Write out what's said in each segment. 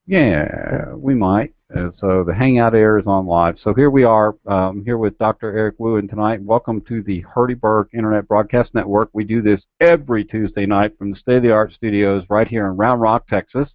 Yeah, we might. So the Hangout air is on live. So here we are, here with Dr. Eric Wu, and tonight, welcome to the Hurdyburg Internet Broadcast Network. We do this every Tuesday night from the state-of-the-art studios right here in Round Rock, Texas.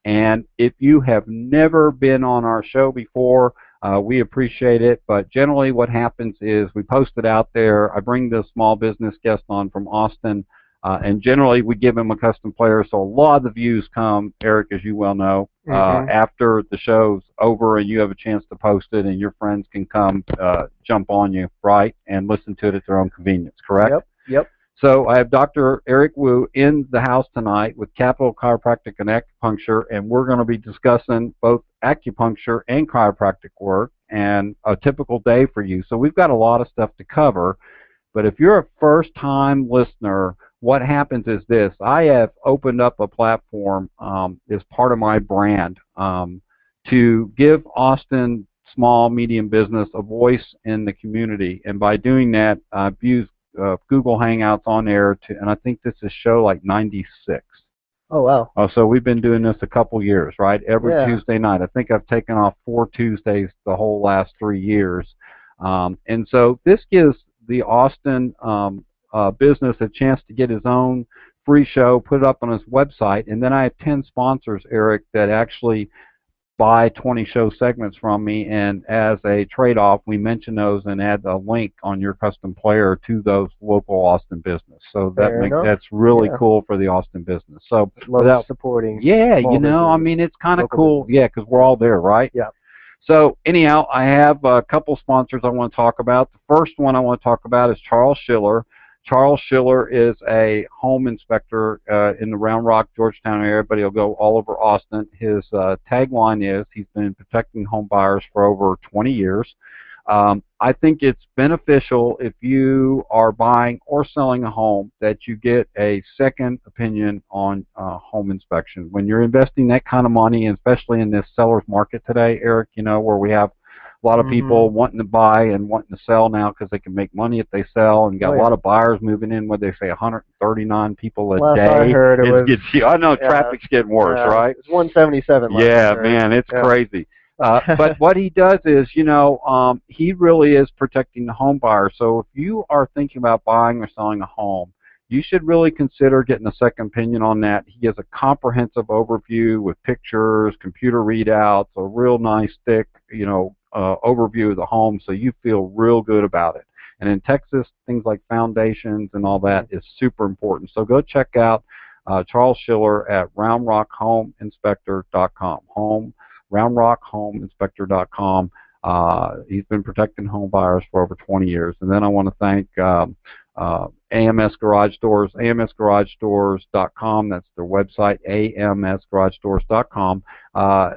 And if you have never been on our show before, we appreciate it. But generally, what happens is we post it out there. I bring the small business guest on from Austin, and generally we give him a custom player. So a lot of the views come, Eric, as you well know, after the show's over, and you have a chance to post it, and your friends can come jump on you, right, and listen to it at their own convenience. Correct? Yep. Yep. So I have Dr. Eric Wu in the house tonight with Capital Chiropractic and Acupuncture, and we're going to be discussing both acupuncture and chiropractic work and a typical day for you. So we've got a lot of stuff to cover, but if you're a first-time listener, what happens is this. I have opened up a platform as part of my brand to give Austin small, medium business a voice in the community, and by doing that, I've used Google Hangouts on air and I think this is show like 96. Oh, wow. Oh, so we've been doing this a couple years, right? Every Tuesday night. I think I've taken off 4 Tuesdays the whole last 3 years. And so this gives the Austin business a chance to get his own free show, put it up on his website, and then I have 10 sponsors, Eric, that actually buy 20 show segments from me, and as a trade-off, we mention those and add a link on your custom player to those local Austin business. So that's really cool for the Austin business. So love supporting. Yeah, I mean, it's kind of cool. Business. Yeah, because we're all there, right? Yeah. So anyhow, I have a couple sponsors I want to talk about. The first one I want to talk about is Charles Schiller. Charles Schiller is a home inspector in the Round Rock, Georgetown area, but he'll go all over Austin. His tagline is he's been protecting home buyers for over 20 years. I think it's beneficial if you are buying or selling a home that you get a second opinion on home inspection. When you're investing that kind of money, especially in this seller's market today, Eric, where we have a lot of people wanting to buy and wanting to sell now because they can make money if they sell, and got a lot of buyers moving in. What they say, 139 people a day. I heard it was. I know traffic's getting worse, right? It's 177. Yeah, man, it's crazy. But what he does is, he really is protecting the home buyer. So if you are thinking about buying or selling a home, you should really consider getting a second opinion on that. He has a comprehensive overview with pictures, computer readouts, a real nice thick, overview of the home, so you feel real good about it. And in Texas, things like foundations and all that is super important. So go check out Charles Schiller at roundrockhomeinspector.com. roundrockhomeinspector.com. He's been protecting home buyers for over 20 years. And then I want to thank AMS Garage Doors, amsgaragedoors.com. That's their website, amsgaragedoors.com.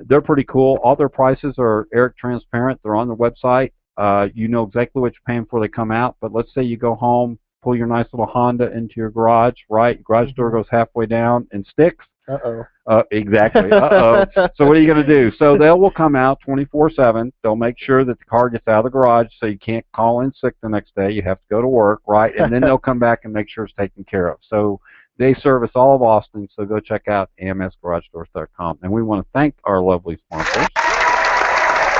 They're pretty cool. All their prices are, Eric, transparent. They're on their website. You know exactly what you're paying before they come out. But let's say you go home, pull your nice little Honda into your garage, right? Your garage door goes halfway down and sticks. Exactly. So what are you going to do? So they will come out 24/7. They'll make sure that the car gets out of the garage so you can't call in sick the next day. You have to go to work, right? And then they'll come back and make sure it's taken care of. So they service all of Austin, so go check out amsgaragedoors.com. And we want to thank our lovely sponsors.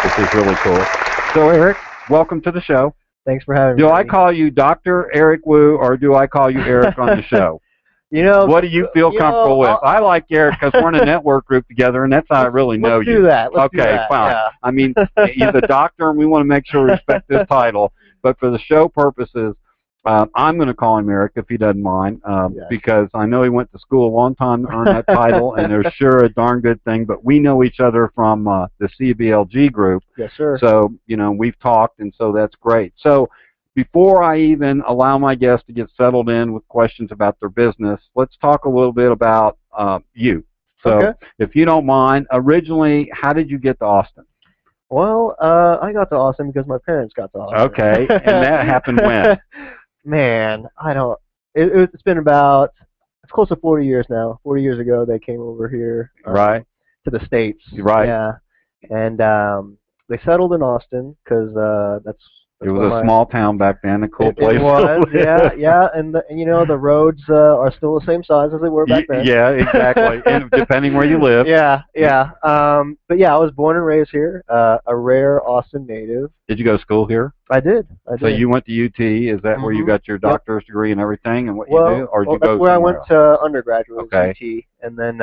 This is really cool. So, Eric, welcome to the show. Thanks for having me. Do I call you Dr. Eric Wu, or do I call you Eric on the show? What do you feel comfortable with? I like Eric because we're in a network group together, and that's how I really know you. Let's do that. Let's do that. Fine. Yeah. I mean, he's a doctor, and we want to make sure we respect his title. But for the show purposes, I'm going to call him Eric if he doesn't mind, because I know he went to school a long time to earn that title, and they're sure a darn good thing. But we know each other from the CBLG group. Yes, sir. So, we've talked, and so that's great. So, before I even allow my guests to get settled in with questions about their business, let's talk a little bit about you. So, if you don't mind, originally, how did you get to Austin? Well, I got to Austin because my parents got to Austin. Okay, and that happened when? Man, I don't. It's been about, it's close to 40 years now. 40 years ago, they came over here. Right. To the States. Right. Yeah. And they settled in Austin because that's It was a small town back then, a cool place. It was, yeah, and you know, the roads are still the same size as they were back then. Yeah, exactly. And depending where you live. Yeah. But yeah, I was born and raised here, a rare Austin native. Did you go to school here? I did. So you went to UT. Is that where you got your doctor's degree and everything, and what you do, or did you go that's where I went else? to undergraduate, Okay. UT, and then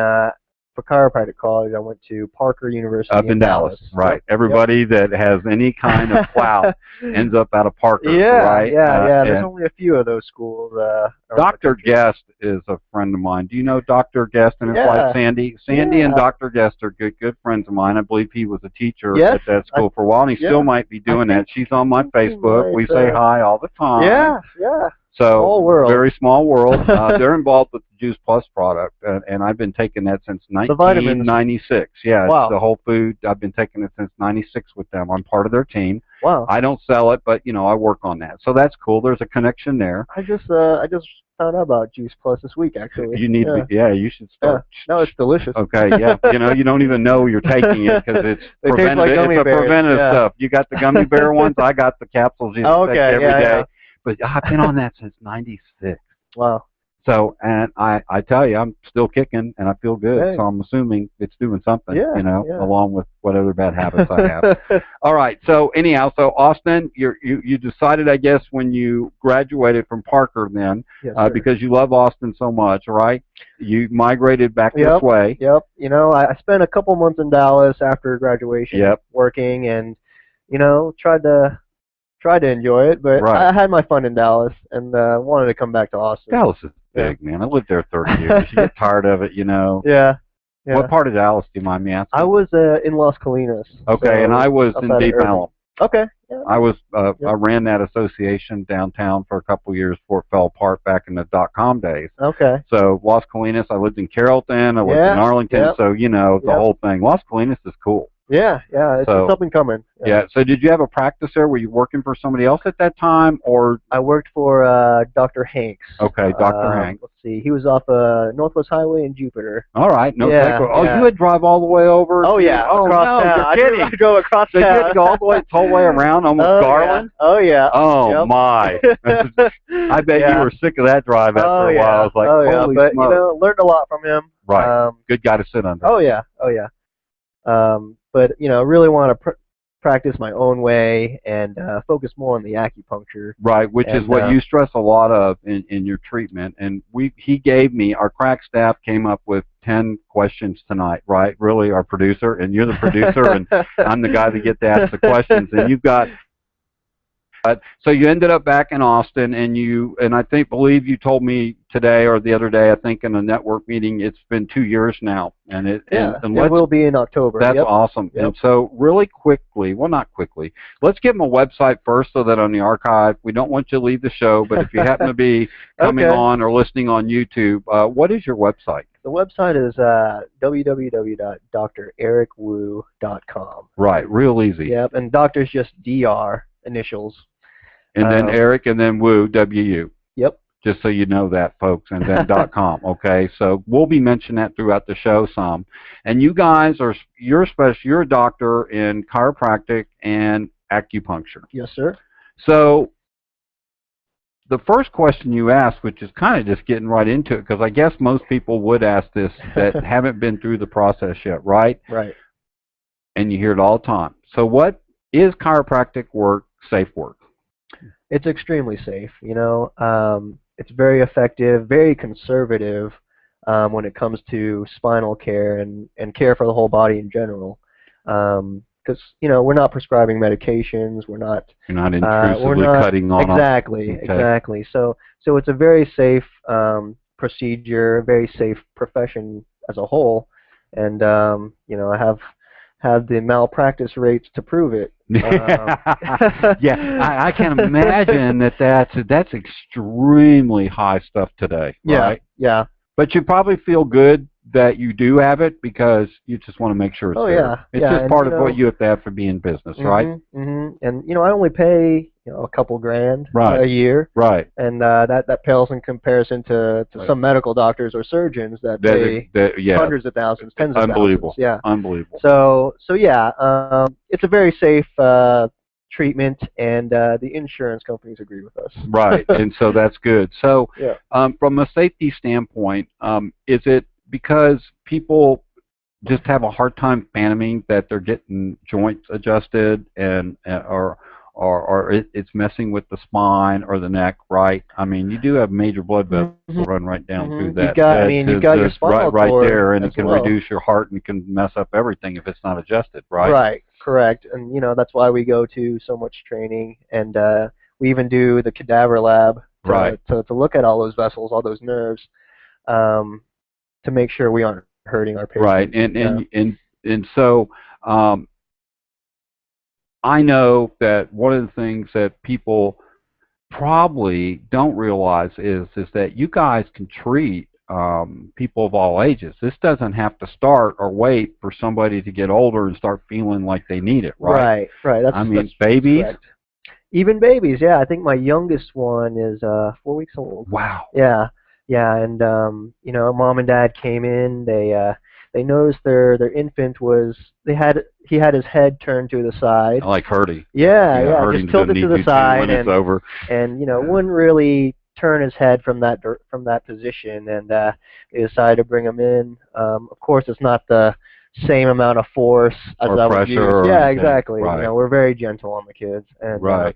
for chiropractic college, I went to Parker University up in Dallas. Right. Everybody that has any kind of clout ends up out of Parker. Right. Yeah. There's only a few of those schools. Dr. Guest is a friend of mine. Do you know Dr. Guest and his wife Sandy? Sandy and Dr. Guest are good friends of mine. I believe he was a teacher at that school for a while, and he still might be doing that. She's on my Facebook. We say hi all the time. Yeah. So small world. Very small world. They're involved with the Juice Plus product, and I've been taking that since 1996. Yeah, wow. It's the whole food. I've been taking it since '96 with them. I'm part of their team. Wow. I don't sell it, but I work on that. So that's cool. There's a connection there. I just found out about Juice Plus this week, actually. You need to be, you should start. No, it's delicious. Okay, yeah. You don't even know you're taking it because it's preventative. Like gummy bears. Preventative stuff. You got the gummy bear ones. I got the capsules you take every day. Yeah. But I've been on that since '96. Wow. So, and I tell you, I'm still kicking and I feel good. Hey. So I'm assuming it's doing something, yeah. along with what other bad habits I have. All right. So anyhow, Austin, you decided, I guess, when you graduated from Parker then, because you love Austin so much, right? You migrated back this way. Yep. I spent a couple months in Dallas after graduation working and, tried to enjoy it, but I had my fun in Dallas and wanted to come back to Austin. Dallas is big, man. I lived there 30 years. You get tired of it, Yeah. What part of Dallas, do you mind me asking? I was in Las Colinas. Okay, and I was in Deep Ellum. Okay. Yeah. I was I ran that association downtown for a couple of years before it fell apart back in the .com days. Okay. So Las Colinas, I lived in Carrollton, I lived in Arlington, so the whole thing. Las Colinas is cool. Yeah, it's up and coming. Yeah. So did you have a practice there? Were you working for somebody else at that time, or? I worked for Dr. Hanks. Okay, Dr. Hanks. Let's see. He was off Northwest Highway in Jupiter. All right. You had to drive all the way over? Oh, yeah. Oh, across town. You're kidding. I drove across town. So you had to go all the whole way around, almost Garland? Yeah. Oh, yeah. Oh, my. I bet you were sick of that drive after a while. I was like, holy but, smoke. learned a lot from him. Right. Good guy to sit under. Oh, yeah. But, really want to practice my own way and focus more on the acupuncture. Right, which is what you stress a lot of in your treatment. And he gave me, our crack staff came up with 10 questions tonight, right? Really, our producer, and you're the producer, and I'm the guy that gets to ask the questions. And you've got, so you ended up back in Austin, and I believe you told me today or the other day, I think in a network meeting, it's been 2 years now. And it will be in October. That's awesome. Yep. And so really quickly, well, not quickly, let's give them a website first so that on the archive, we don't want you to leave the show, but if you happen to be coming on or listening on YouTube, what is your website? The website is www.drericwu.com. Right, real easy. Yep, and doctor's just DR initials. And then Eric, and then Wu, W-U. Yep. Just so you know that, folks, and then .com, okay? So we'll be mentioning that throughout the show some. And you guys you're a doctor in chiropractic and acupuncture. Yes, sir. So the first question you asked, which is kind of just getting right into it, because I guess most people would ask this that haven't been through the process yet, right? Right. And you hear it all the time. So what is chiropractic work safe work? It's extremely safe. It's very effective, very conservative when it comes to spinal care and care for the whole body in general. Because we're not prescribing medications. You're not intrusively cutting on. Exactly. So it's a very safe procedure, very safe profession as a whole, and I have the malpractice rates to prove it. I can imagine that's extremely high stuff today, right? Yeah. But you probably feel good that you do have it because you just want to make sure it's there. It's just part of what you have to have for being business, right? Mm-hmm. And I only pay a couple grand a year, right? And that pales in comparison to some medical doctors or surgeons that pay hundreds of thousands, tens of thousands. Yeah, unbelievable. So it's a very safe treatment, and the insurance companies agree with Right, us. and so that's good. So, Yeah. from a safety standpoint, is it because people just have a hard time fathoming that they're getting joints adjusted and or it's messing with the spine or the neck, right? I mean, you do have major blood vessels Hmm. run right down through You've that got, I head mean, you've to got your right spinal right cord there, and as it can well. reduce your heart and can mess up everything if it's not adjusted, right? Right, correct. And that's why we go to so much training, and we even do the cadaver lab Right, to look at all those vessels, all those nerves, um, to make sure we aren't hurting our patient. right, and Yeah. so. I know that one of the things that people probably don't realize is that you guys can treat people of all ages. This doesn't have to start or wait for somebody to get older and start feeling like they need it, right? Right, right. I That's mean, babies. correct. Even babies, yeah. I think my youngest one is 4 weeks old. Wow, Yeah, yeah. And mom and dad came in. They noticed their infant was he had his head turned to the side. like hurting. Yeah, Yeah, yeah, just hurting's going to tilted to need the you too side, when it's over. and wouldn't really turn his head from that position, and they decided to bring him in. Of course, it's not the same amount of force as Or I would pressure use. or Yeah, anything. exactly. Right, We're very gentle on the kids, and right.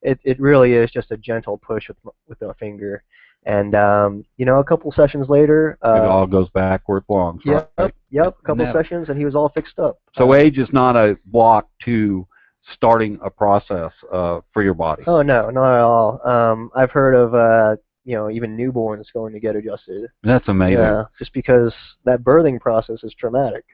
it really is just a gentle push with a finger, and a couple sessions later, It all goes back where it belongs, yep, right? yep, a And couple that, sessions, and he was all fixed up. so age is not a block to starting a process for your body. Oh no, not at all. I've heard of even newborns going to get adjusted. That's amazing. Yeah, just because that birthing process is traumatic.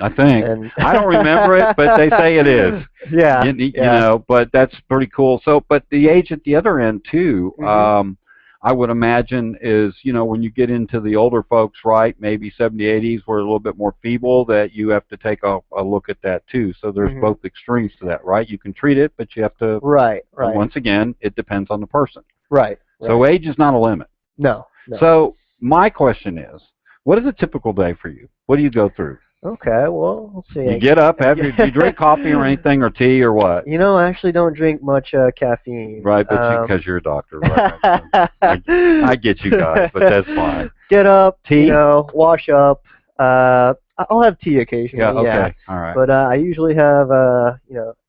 I think. And I don't remember it, but they say it is. yeah, yeah. But that's pretty cool. So, but the age at the other end too, Mhm. I would imagine is, when you get into the older folks, right, maybe 70, 80s, we're a little bit more feeble, that you have to take a look at that too. So there's Mhm. both extremes to that, right? You can treat it, but you have to, Right, right, once again, it depends on the person. right, So right. age is not a limit. No, no. So my question is, what is a typical day for you? What do you go through? Okay, well, let's see. You get up, do you drink coffee or anything or tea or what? I actually don't drink much caffeine. Right, but because you're a doctor, right? I get you guys, but that's fine. Get up, Tea? wash up. I'll have tea Yeah, occasionally, yeah. okay, all right. But I usually have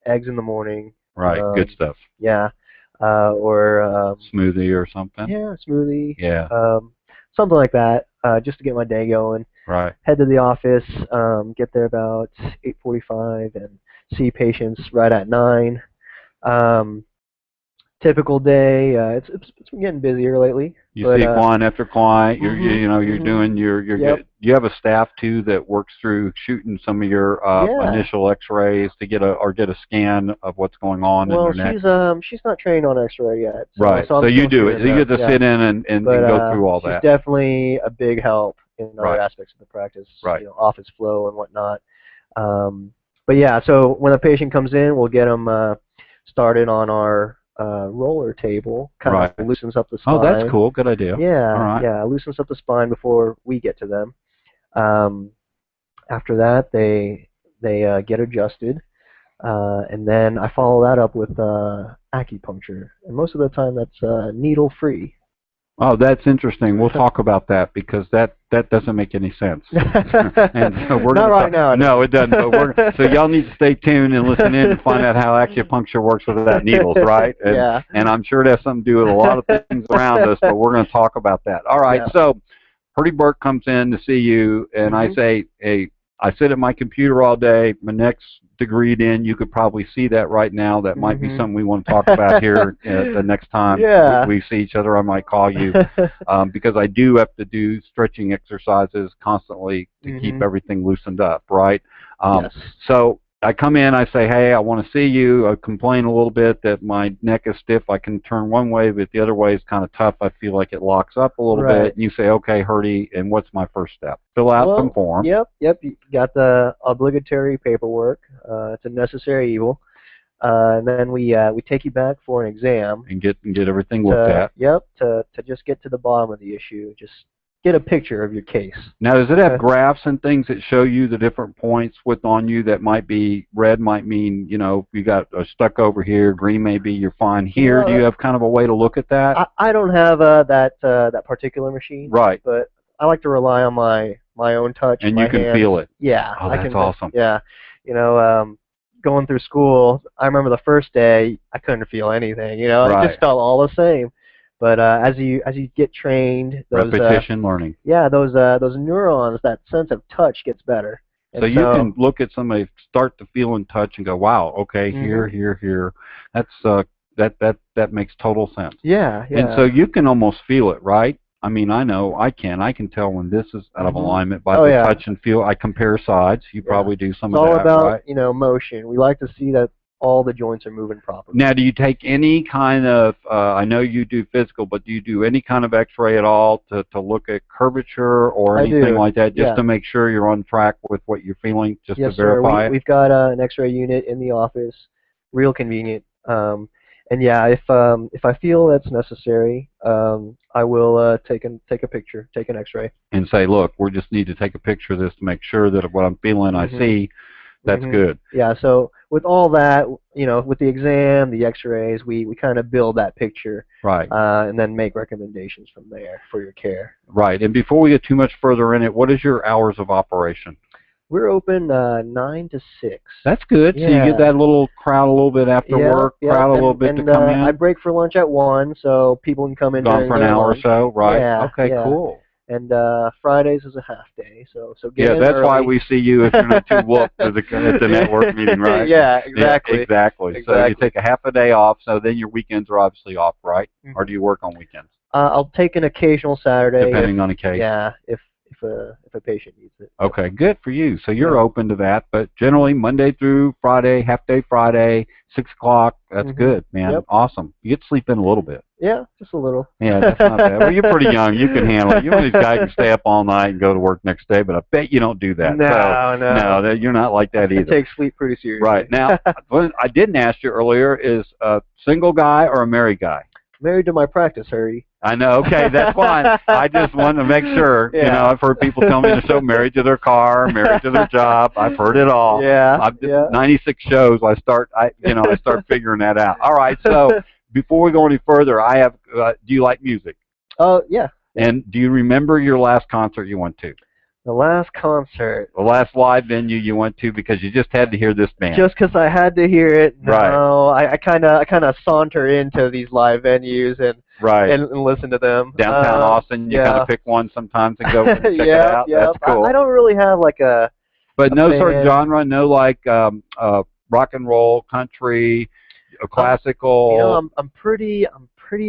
eggs in the morning. Right, good stuff. Yeah. Or Smoothie or something? yeah, smoothie. Yeah, Something like that, just to get my day going. right. Head to the office, get there about 8:45, and see patients right at 9. Um, Typical day. It's been getting busier lately, You but see client after client. You're mhm. doing your Yep. do you have a staff too that works through shooting some of your Yeah. initial X-rays to get a scan of what's going on in Well, their neck? she's not trained on X-ray yet, Right. so So I'm you still do it. shooting You them. get to Yeah. sit in and But go through all she's that. definitely a big help in other Right. aspects of the practice, Right. office flow and whatnot. Um, but yeah, so when a patient comes in, we'll get them started on our roller table. Kind Right. of loosens up the Oh, that's spine. cool. Good idea. All Yeah, right. yeah, loosens up the spine before we get to them. Um, After that, they get adjusted, and then I follow that up with acupuncture, and most of the time that's needle free. Oh, that's interesting. We'll talk about that because that doesn't make any sense. And so we're Not going right to now. No, it doesn't. But so y'all need to stay tuned and listen in to find out how acupuncture works without needles, right? Yeah. And I'm sure it has something to do with a lot of things around us, but we're going to talk about that. All right. Yeah. So Purdy Burke comes in to see you, and I say, hey, I sit at my computer all day. My neck's degreed in. You could probably see that right now. That might be something we want to talk about here the next time Yeah. we see each other. I might call you because I do have to do stretching exercises constantly to keep everything loosened up, right? Yes. So I come in, I say, hey, I want to see you. I complain a little bit that my neck is stiff. I can turn one way, but the other way is kind of tough. I feel like it locks up a little Right. bit. And you say, okay, Hurdy, and what's my first step? Fill out some form. Yep. You got the obligatory paperwork. It's a necessary evil. And then we take you back for an exam. And get everything looked at. Yep. To just get to the bottom of the issue. Just get a picture of your case. Now, does it have graphs and things that show you the different points with on you that might be red might mean, you got stuck over here, green may be you're fine here. Do you have kind of a way to look at that? I don't have that particular machine. Right. But I like to rely on my own touch. And my you can hands. feel it. Yeah. Oh, that's awesome. Yeah. Going through school, I remember the first day I couldn't feel anything. Right. It just felt all the same. But as you get trained, repetition learning. Yeah, those neurons, that sense of touch gets better. So you can look at somebody, start to feel and touch, and go, wow, okay, here. That's that makes total sense. Yeah. And so you can almost feel it, right? I mean, I know I can. I can tell when this is out of alignment by the touch and feel. I compare sides. You probably do some of that, right? It's all about motion. We like to see that all the joints are moving properly. Now, do you take any kind of, I know you do physical, but do you do any kind of x-ray at all to look at curvature or anything like that, just to make sure you're on track with what you're feeling, just to verify it? We've got an x-ray unit in the office, real convenient. And yeah, if I feel that's necessary, I will take a picture, take an x-ray. And say, look, we just need to take a picture of this to make sure that what I'm feeling I see. That's good. Yeah, so with all that, with the exam, the x-rays, we kind of build that picture. Right. And then make recommendations from there for your care. Right. And before we get too much further in it, what is your hours of operation? We're open 9 to 6. That's good. Yeah. So you get that little crowd a little bit after work, crowd a little bit to come in. I break for lunch at 1, so people can come in Gone for an hour or so, right? Yeah, okay, cool. And Fridays is a half day, so get in that's early. why we see you if you're not too whooped at the network meeting, right? Yeah, exactly. Yeah, exactly. So you take a half a day off, so then your weekends are obviously off, right? Or do you work on weekends? I'll take an occasional Saturday. Depending on a case. Yeah, if a patient needs it. Okay, good for you. So you're open to that, but generally Monday through Friday, half day Friday, 6 o'clock. That's good, man. Yep. Awesome. You get to sleep in a little bit. Yeah, just a little. Yeah, that's not bad. Well, you're pretty young. You can handle it. You're one of these guys who stay up all night and go to work next day, but I bet you don't do that. No, you're not like that either. I take sleep pretty seriously. Right. Now, what I didn't ask you earlier is a single guy or a married guy? Married to my practice, Harry. I know. Okay, that's fine. I just wanted to make sure. Yeah. I've heard people tell me they're so married to their car, married to their job. I've heard it all. Yeah. 96 shows. I start figuring that out. All right. So before we go any further, I have. Do you like music? Yeah. And do you remember your last concert you went to? The last concert. The last live venue you went to because you just had to hear this band. Just because I had to hear it. No, right. I kind of saunter into these live venues and listen to them. Downtown Austin, you kind of pick one sometimes and go and check it out. Yeah. That's cool. I don't really have like a. But no band. sort of genre, no like rock and roll, country, classical. I'm pretty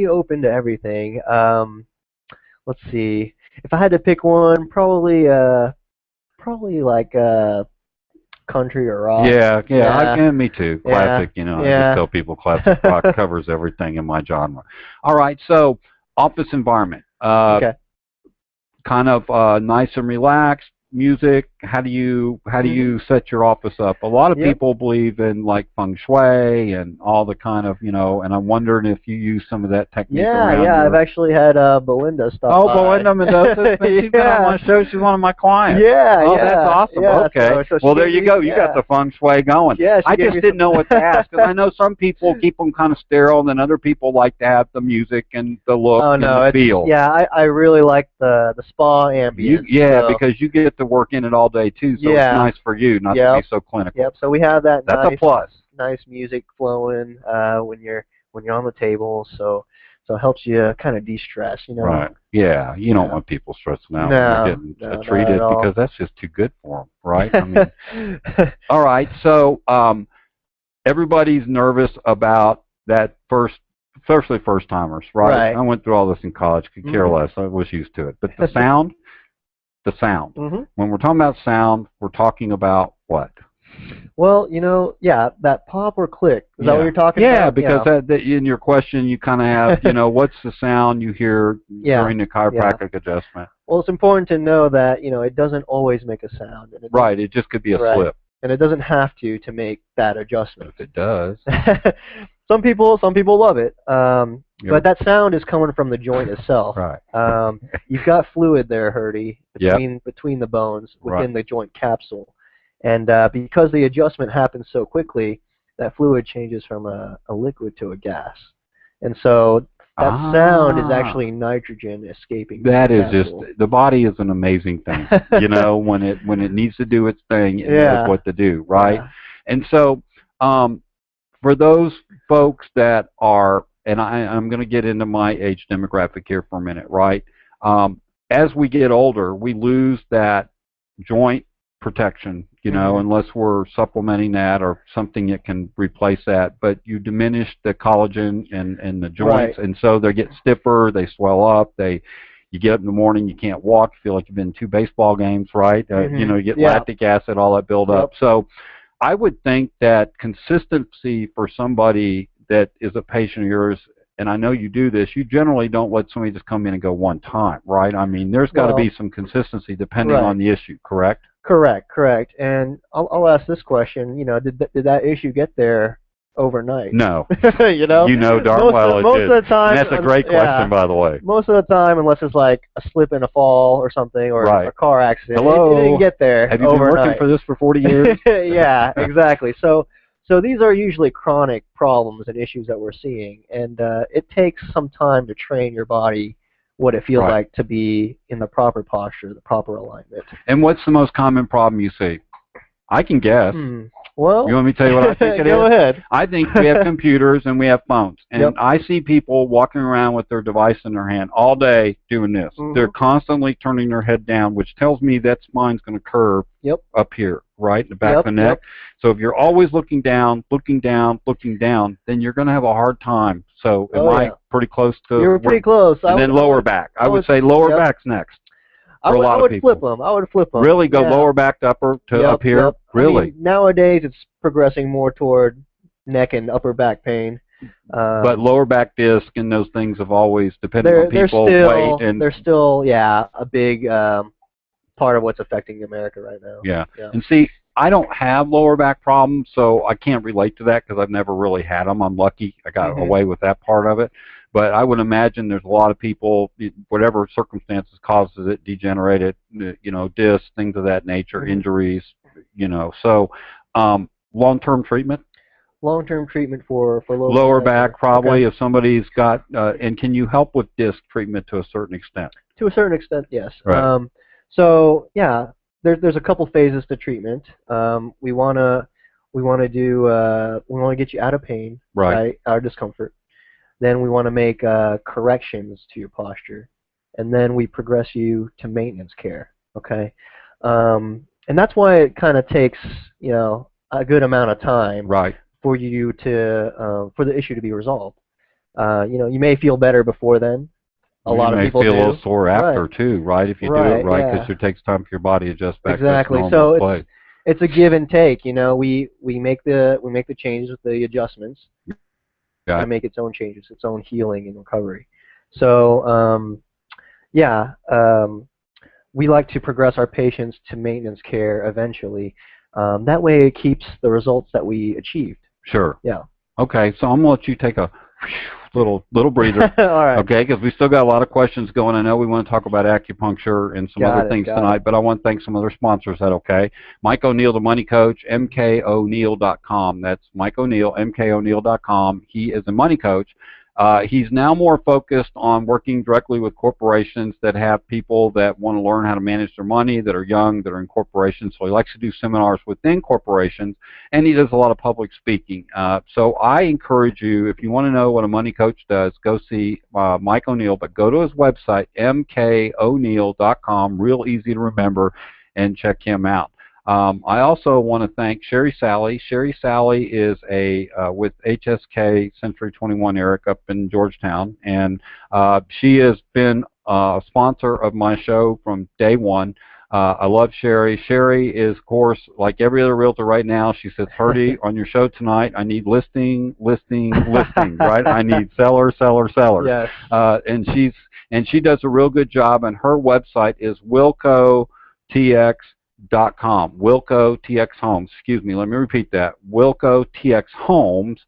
open to everything. Let's see. If I had to pick one, probably like country or rock. Yeah. Me too. Classic, I just tell people classic rock covers everything in my genre. All right, so office environment. Okay. Kind of nice and relaxed. Music. How do you set your office up? A lot of people believe in like feng shui and all the kind of and I'm wondering if you use some of that technique. I've actually had Belinda stop. Oh, Belinda Mendoza. She's been on my show. She's one of my clients. That's awesome. Okay. So well, there you go. You got the feng shui going. Yeah. I just didn't know what to ask because I know some people keep them kind of sterile, and then other people like to have the music and the look and the feel. Yeah, I really like the spa ambience. Because you get to work in it all day too, so it's nice for you not to be so clinical. Yep. So we have that. That's a plus. Nice music flowing when you're on the table, so it helps you kind of de-stress, Right. Yeah. You don't want people stressing out when they're getting treated because that's just too good for them, right? I mean, all right. So everybody's nervous about that especially first timers, right? I went through all this in college. Could care less. I was used to it, but the sound. The sound. When we're talking about sound, we're talking about what? Well, that pop or click. Is that what you're talking about? Yeah, because that in your question, you kind of have, what's the sound you hear during the chiropractic adjustment? Well, it's important to know that, it doesn't always make a sound. And it just could be a slip. And it doesn't have to make that adjustment. If it does. Some people love it. But that sound is coming from the joint itself. Right. You've got fluid there, Herdy, Yep. between the bones within Right. the joint capsule, and because the adjustment happens so quickly, that fluid changes from a liquid to a gas, and so that sound is Ah. actually nitrogen escaping from That the is just, capsule. the body is an amazing thing. You know, when it needs to do its thing, it knows Yeah, what to do, right? yeah, And so, um, for those folks that are, and I'm going to get into my age demographic here for a minute, right? Um, as we get older, we lose that joint protection, you know, hmm unless we're supplementing that or something that can replace that. But you diminish the collagen and the joints, right. and so they get stiffer, they swell up, you get up in the morning, you can't walk, feel like you've been to 2 baseball games, right? You know, you get Yeah. lactic acid, all that build up. Yep. So I would think that consistency for somebody that is a patient of yours, and I know you do this, you generally don't let somebody just come in and go one time, right? I mean, there's got to be Well, some consistency depending on right. the issue, correct? Correct, correct. And I'll ask this question. Did that issue get there overnight? No. you know, You know darn most well it most did. of the And time, that's a great yeah, question, by the way. most of the time, unless it's like a slip and a fall or something, or a Right. car accident, it didn't Hello? get there Have you been working overnight. for this for 40 years? Yeah, exactly. So these are usually chronic problems and issues that we're seeing, and it takes some time to train your body what it feels Right. like to be in the proper posture, the proper alignment. And what's the most common problem you see? I can guess. Hmm. You Well, want me to tell you what I think it go is? ahead. I think we have computers and we have phones. And Yep. I see people walking around with their device in their hand all day doing this. They're Mhm. constantly turning their head down, which tells me that spine's going to curve Yep. up here, right, in the back of Yep. the neck. Yep. So if you're always looking down, looking down, looking down, then you're going to have a hard time. So am Oh I yeah. pretty close to You were where? pretty close. And then lower back. I would say lower Yep. back's next for a I lot of would flip people. them. I would flip them. Really go Yeah. lower back to upper to up Yep. here? Yep. I Really? mean, nowadays it's progressing more toward neck and upper back pain. But lower back disc and those things have always, depending on They're people, weight, and still yeah a big part of what's affecting America right now. yeah. Yeah. And see, I don't have lower back problems, so I can't relate to that because I've never really had them. I'm lucky I got Mhm. away with that part of it. But I would imagine there's a lot of people, whatever circumstances causes it, degenerated, you know, discs, things of that nature, Mhm. injuries, you know. So, long-term treatment. Long-term treatment for Lower back back, pain. Okay. probably, if somebody's got, and can you help with disc treatment to a certain extent? To a certain extent, yes. Right. So yeah, there's a couple phases to treatment. We wanna get you out of pain, Right. right? Out of discomfort. Then we want to make corrections to your posture, and then we progress you to maintenance care. Okay, and that's why it kind of takes a good amount of time Right. for you to for the issue to be resolved. You may feel better before then. A You lot of may people feel a little do. sore Right. after too, right? If you do it Right. right, because Yeah. it takes time for your body to adjust back to its Exactly. normal So place. it's a give and take. We make the changes with the adjustments. Got to Okay. make its own changes, its own healing and recovery. So yeah, we like to progress our patients to maintenance care eventually. That way, it keeps the results that we achieved. Sure. Yeah. Okay, so I'm gonna let you take a little breather. All right. Okay, because we still got a lot of questions going. I know we want to talk about acupuncture and some other Got it. things Got tonight, it. but I want to thank some other sponsors. Is that okay? Mike O'Neill, the Money Coach, mkoneal.com. That's Mike O'Neill, mkoneal.com. He is a money coach. He's now more focused on working directly with corporations that have people that want to learn how to manage their money, that are young, that are in corporations. So he likes to do seminars within corporations, and he does a lot of public speaking. So I encourage you, if you want to know what a money coach does, go see Mike O'Neill, but go to his website, mkoneal.com, real easy to remember, and check him out. I also want to thank Sherry Sally. Sherry Sally is with HSK Century 21 Eric up in Georgetown, and she has been a sponsor of my show from day one. I love Sherry. Sherry is, of course, like every other realtor right now. She says, "Herdy, on your show tonight, I need listing, right? I need seller, sellers." Yes. And she does a real good job. And her website is wilcotx.com. Wilco TX Homes. Excuse me. Let me repeat that. Wilco TX Homes.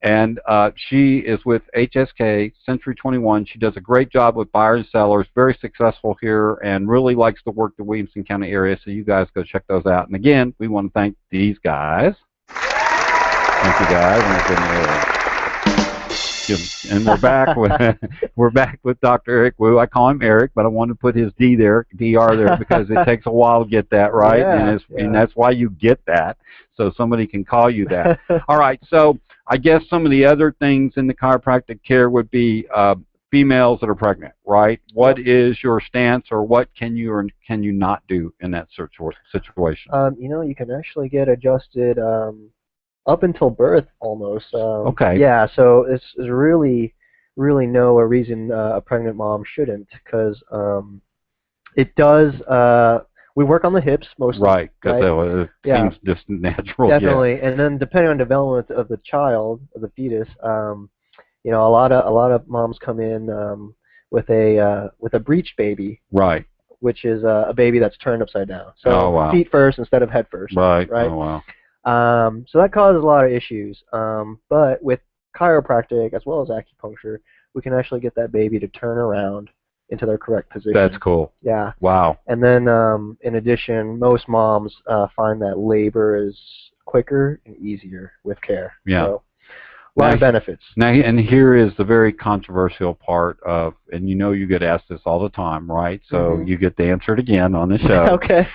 and she is with HSK Century 21. She does a great job with buyers and sellers, very successful here, and really likes to work the Williamson County area. So you guys go check those out. And again, we want to thank these guys. Thank you guys. And we're back with Dr. Eric Wu. I call him Eric, but I want to put his Dr. there because it takes a while to get that right, and that's why you get that, so somebody can call you that. All right, so I guess some of the other things in the chiropractic care would be females that are pregnant, right? What is your stance, or what can you or can you not do in that situation? You can actually get adjusted up until birth almost. Okay. Yeah, so it's really no reason a pregnant mom shouldn't, because it does. We work on the hips mostly. Right, because it seems just natural. Definitely, yeah. And then depending on development of the child, of the fetus, a lot of moms come in with a breech baby. Right. Which is a baby that's turned upside down. So wow. feet first instead of head first. Right. Right. Oh wow. So that causes a lot of issues. But with chiropractic as well as acupuncture, we can actually get that baby to turn around into their correct position. That's cool. Yeah. Wow. And then, in addition, most moms find that labor is quicker and easier with care. Yeah. So, a lot of benefits. Now, and here is the very controversial part of, and you get asked this all the time, right? So you get to answer it again on the show. Okay.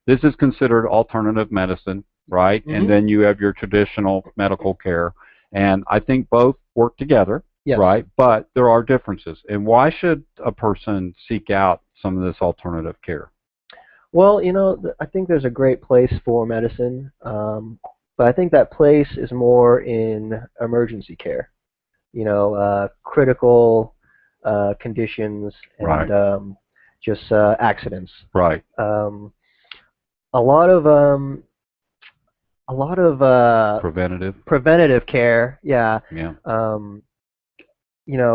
This is considered alternative medicine, right? And then you have your traditional medical care. And I think both work together, right? But there are differences. And why should a person seek out some of this alternative care? Well, I think there's a great place for medicine, but I think that place is more in emergency care, critical conditions and just accidents. Right. A lot of preventative care,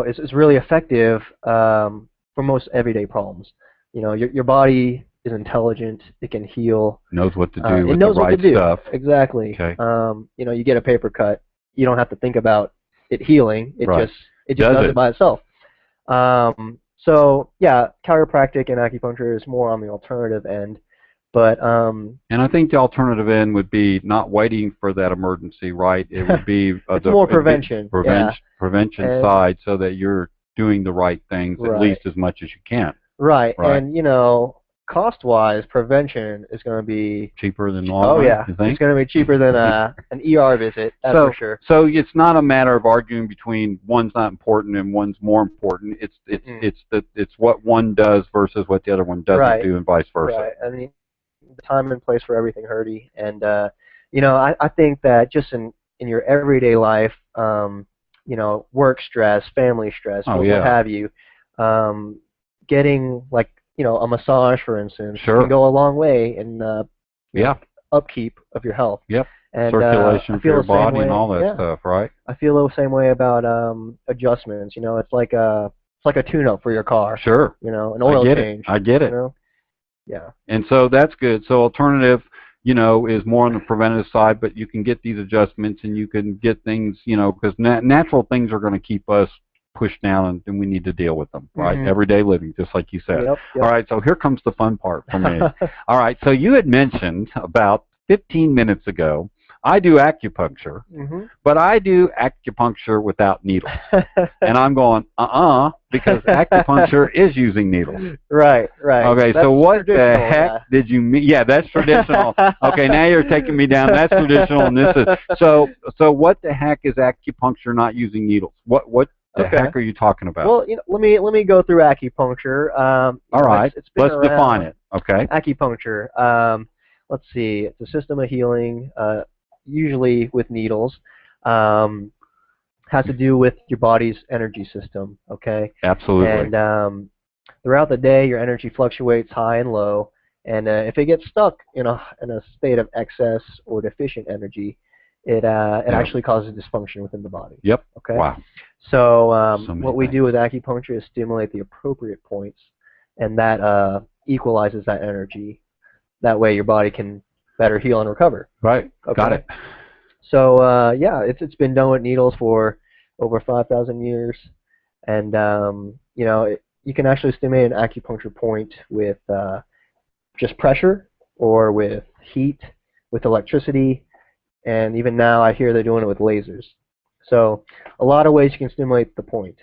is really effective for most everyday problems. Your body is intelligent; it can heal. Knows what to do with it knows the right what to do. stuff. Exactly. Okay. You get a paper cut. You don't have to think about it healing. It just does it by itself. So yeah, chiropractic and acupuncture is more on the alternative end. But and I think the alternative end would be not waiting for that emergency, right? It would be it's more prevention. Prevention side, so that you're doing the right things at least as much as you can. Right. And cost-wise, prevention is going to be cheaper than long run, you think? It's going to be cheaper than an ER visit. That's for sure. So it's not a matter of arguing between one's not important and one's more important. It's what one does versus what the other one doesn't do, and vice versa. Right. I mean, the time and place for everything, Herdy. And I think that just in your everyday life, work stress, family stress, what have you, getting a massage, for instance, can go a long way in upkeep of your health. Yep. And circulation for your body and all that stuff, right? I feel the same way about adjustments. It's like a tune-up for your car. Sure. An oil change. I get it. Yeah. And so that's good. So alternative, is more on the preventative side, but you can get these adjustments and you can get things, because natural things are going to keep us pushed down, and we need to deal with them, right? Everyday living, just like you said. Yep. All right, so here comes the fun part for me. All right, so you had mentioned about 15 minutes ago, I do acupuncture, but I do acupuncture without needles. And I'm going, because acupuncture is using needles. Right. Okay, so what the heck did you mean? Yeah, that's traditional. Okay, now you're taking me down. That's traditional, and this is so. What the heck is acupuncture not using needles? What the heck are you talking about? Well, let me go through acupuncture. All right, let's define it. Okay. Acupuncture. Let's see. It's a system of healing, usually with needles. Has to do with your body's energy system. Okay. Absolutely. And throughout the day, your energy fluctuates high and low. And if it gets stuck in a state of excess or deficient energy, it actually causes dysfunction within the body. Yep. Okay. Wow. So what we do with acupuncture is stimulate the appropriate points, and that equalizes that energy. That way, your body can better heal and recover. Right. Okay. Got it. So yeah, it's been done with needles for over 5,000 years, and you know you can actually stimulate an acupuncture point with just pressure or with heat, with electricity, and even now I hear they're doing it with lasers. So a lot of ways you can stimulate the point.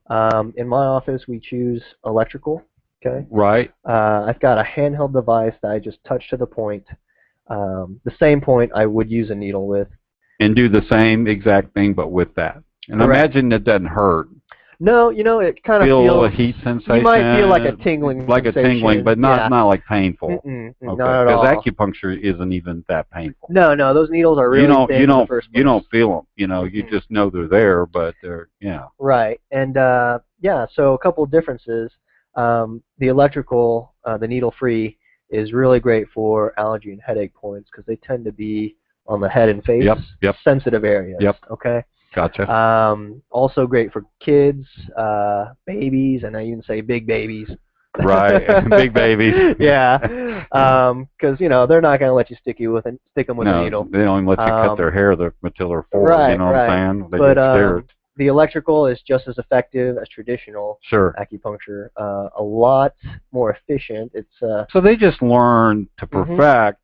In my office, we choose electrical. Okay. Right. I've got a handheld device that I just touch to the point, the same point I would use a needle with. And do the same exact thing, but with that. And Correct. imagine it doesn't hurt. No, you know, it kind of Feel a little feels. heat sensation. You might feel like a tingling like a sensation. tingling, but Yeah. not like painful. Not Okay, at because all. acupuncture isn't even that painful. No, no, those needles are really thin in the first place. You don't feel them. You know, you just know they're there, but they're Right, and yeah, so a couple of differences. The electrical, the needle-free, is really great for allergy and headache points because they tend to be on the head and face, Yep. sensitive areas. Yep. Okay. Gotcha. Also great for kids, babies, and I even say big babies. Right, big babies. Yeah, because you know they're not going to let you stick them with a needle. No, they don't even let you cut their hair until they're 4. Right, You know what I'm saying? They but get scared. the electrical is just as effective as traditional Sure. acupuncture. A lot more efficient. It's So they just learn to Mhm. perfect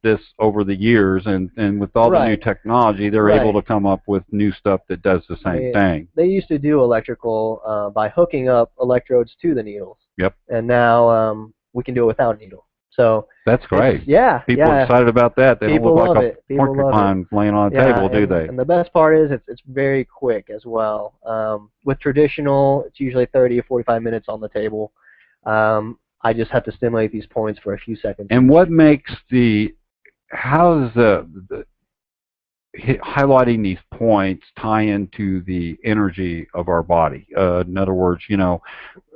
this over the years, and with all the new Right. technology, they're Right. able to come up with new stuff that does the same thing. They used to do electrical by hooking up electrodes to the needles. Yep. And now we can do it without a needle. So That's great. yeah, People yeah. are excited about that. They People don't look love like it. a People love porcupine laying on a Yeah, table, do they? and the best part is it's very quick as well. With traditional, it's usually 30 or 45 minutes on the table. I just have to stimulate these points for a few seconds. And what makes how does highlighting these points tie into the energy of our body? In other words, a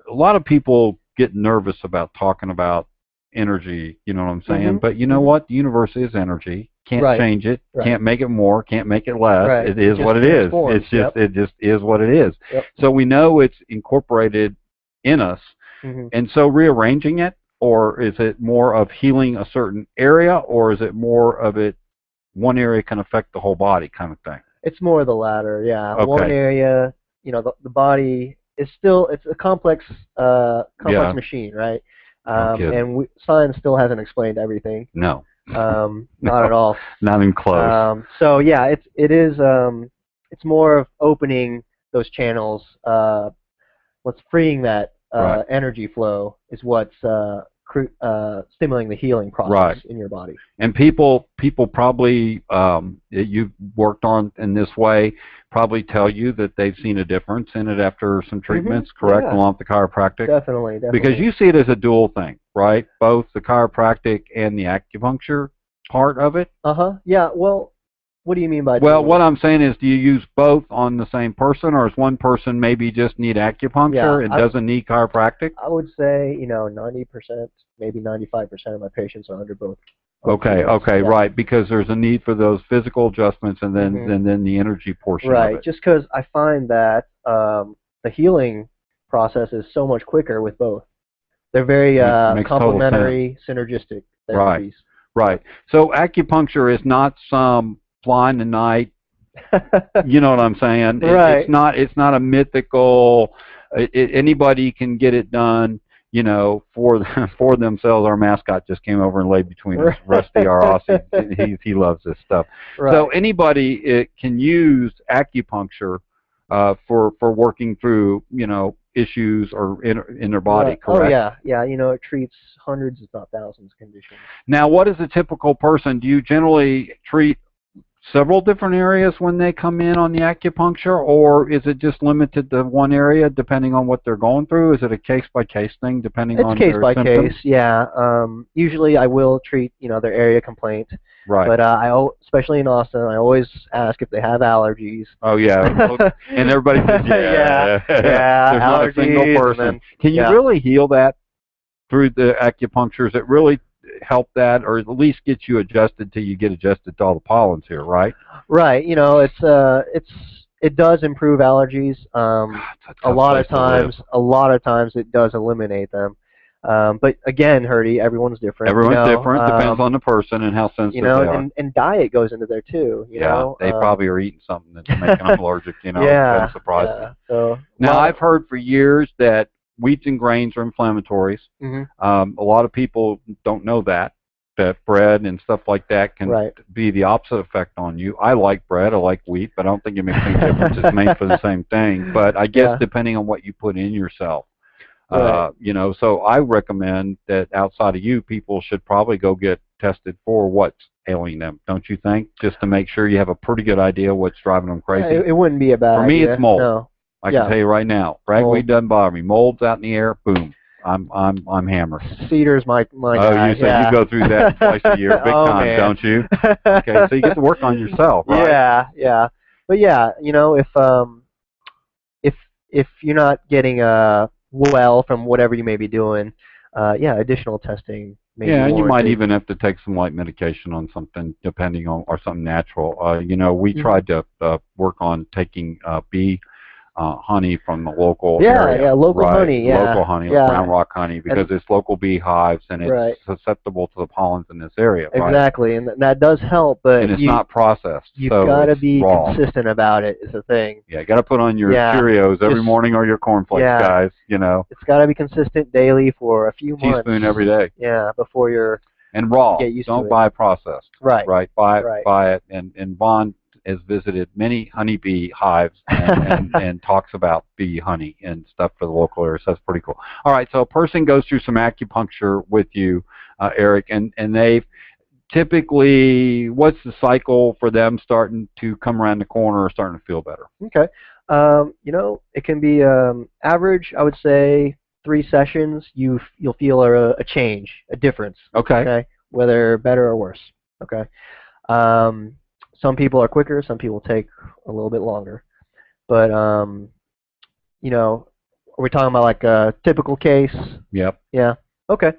lot of people get nervous about talking about energy, you know what I'm saying? But you know what? The universe is energy. Can't change it. Right. Can't make it more. Can't make it less. Right. It is what it is. It's just it just is what it is. Yep. So we know it's incorporated in us. And so rearranging it, or is it more of healing a certain area, or is it more of it one area can affect the whole body kind of thing? It's more the latter, yeah. Okay. One area, the body is still, it's a complex machine, right? And science still hasn't explained everything. No. Not at all. Not even close. So yeah, it's more of opening those channels. What's freeing that energy flow is what's stimulating the healing process in your body. And people probably you've worked on in this way probably tell you that they've seen a difference in it after some treatments, correct, along with the chiropractic? Definitely. Because you see it as a dual thing, right? Both the chiropractic and the acupuncture part of it? Yeah, well, what do you mean by Well, dual? what I'm saying is, do you use both on the same person, or does one person maybe just need acupuncture and doesn't need chiropractic? I would say, 90%, maybe 95% of my patients are under both. Okay, right, because there's a need for those physical adjustments and then the energy portion of it. Right, just because I find that the healing process is so much quicker with both. They're very complementary, synergistic therapies. Right. So acupuncture is not some fly in the night. You know what I'm saying? Right. It's not a mythical. Anybody can get it done. For themselves. Our mascot just came over and laid between us. Rusty, our Aussie, he loves this stuff. Right. So anybody can use acupuncture for working through issues or in their body. Correct? Oh yeah. It treats hundreds, if not thousands, of conditions. Now, what is a typical person? Do you generally treat several different areas when they come in on the acupuncture, or is it just limited to one area depending on what they're going through? Is it a case-by-case thing depending on their symptoms? It's case by case, yeah. Usually I will treat, their area complaint. Right. But especially in Austin, I always ask if they have allergies. Oh, yeah. And everybody says, yeah. There's not a single person. Can you really heal that through the acupuncture? Is it really help that, or at least get you adjusted till you get adjusted to all the pollens here, right? Right. It does improve allergies. A lot of times it does eliminate them. But again, Herdy, everyone's different. Everyone's different. Depends on the person and how sensitive they are. And diet goes into there too. Yeah, they probably are eating something that's making them allergic. Yeah, doesn't surprise me. yeah. So Now, I've heard for years that wheats and grains are inflammatories. A lot of people don't know that bread and stuff like that can be the opposite effect on you. I like bread, I like wheat, but I don't think it makes any difference. It's made for the same thing. But I guess depending on what you put in yourself. So I recommend that outside of you, people should probably go get tested for what's ailing them, don't you think? Just to make sure you have a pretty good idea what's driving them crazy. It wouldn't be a bad idea. For me, it's mold. No. I can tell you right now, ragweed doesn't bother me. Mold's out in the air, boom, I'm hammered. Cedar's my guy. You said you go through that twice a year, big time, man. don't you? Okay, so you get to work on yourself, right? Yeah. But if you're not getting well from whatever you may be doing, additional testing may be warranted. And you might even have to take some light medication on something, depending on, or something natural. We tried to work on taking bee honey from the local area. Local honey, local honey, like Brown Rock honey, because it's local beehives and it's susceptible to the pollens in this area. Exactly, and that does help, but and it's not processed. You've got to be consistent about it. Is the thing. Yeah, you got to put on your Cheerios every morning or your cornflakes, guys. It's got to be consistent daily for a few months. Teaspoon every day. Yeah, before you're raw. Get used Don't to it. buy processed. Right. Buy it. And Vaughn has visited many honeybee hives and talks about bee honey and stuff for the local area. So that's pretty cool. All right, so a person goes through some acupuncture with you, Eric, and they've typically, what's the cycle for them starting to come around the corner or starting to feel better? Okay. It can be average, I would say 3 sessions, you'll feel a change, a difference. Okay. Whether better or worse. Okay. Some people are quicker, some people take a little bit longer. But, are we talking about like a typical case? Yep. Yeah. Okay.